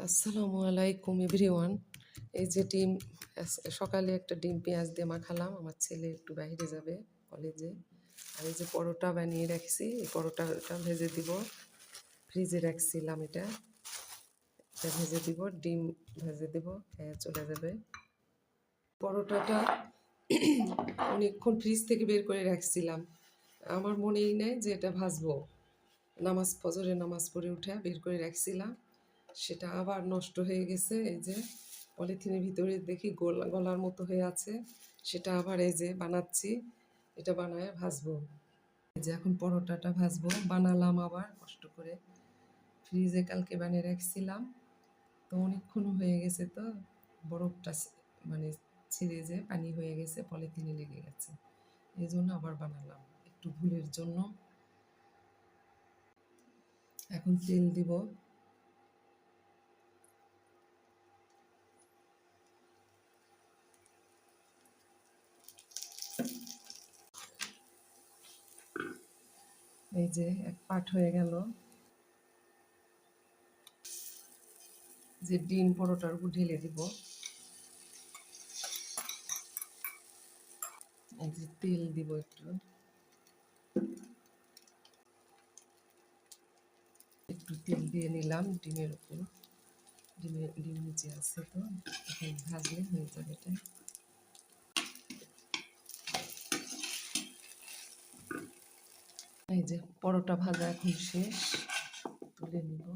আসসালামু আলাইকুম এভরিওয়ান। এই যে ডিম, সকালে একটা ডিম পেঁয়াজ দিয়ে মাখালাম, আমার ছেলে একটু বাইরে যাবে কলেজে। আর এই যে পরোটা বানিয়ে রাখছি, এই পরোটাটা ভেজে দিব, ফ্রিজে রাখছিলাম, এটা ভেজে দিব, ডিম ভেজে দিব, খেয়ে চলে যাবে। পরোটাটা অনেকক্ষণ ফ্রিজ থেকে বের করে রাখছিলাম, আমার মনেই নেই যে এটা ভাজবো। ফজরের নামাজ পড়ে উঠে বের করে রাখছিলাম, সেটা আবার নষ্ট হয়ে গেছে। এই যে পলিথিনের ভিতরে দেখি গলার মতো হয়ে আছে, সেটা আবার এই যে বানাচ্ছি, এটা বানায় ভাজবো। এই যে এখন পরোটাটা ভাজবো, বানালাম আবার কষ্ট করে, ফ্রিজে কালকে বানিয়ে রাখছিলাম, তো অনেকক্ষণ হয়ে গেছে, তো বরফটা মানে ছিঁড়ে যে পানি হয়ে গেছে, পলিথিনে লেগে গেছে, এই জন্য আবার বানালাম একটু ভুলের জন্য। এখন তেল দিব, এই যে এক পাট হয়ে গেল। যে ডিম পরোটার উপর ঢেলে দিব, এই যে তেল দিব একটু, একটু তেল দিয়ে নিলাম ডিমের উপর, ডিম নিচে আছে, তো এখন ভাজলে হয়ে যাবে এটা। এই যে পরোটা ভাজা এখন শেষ, তুলে নিব।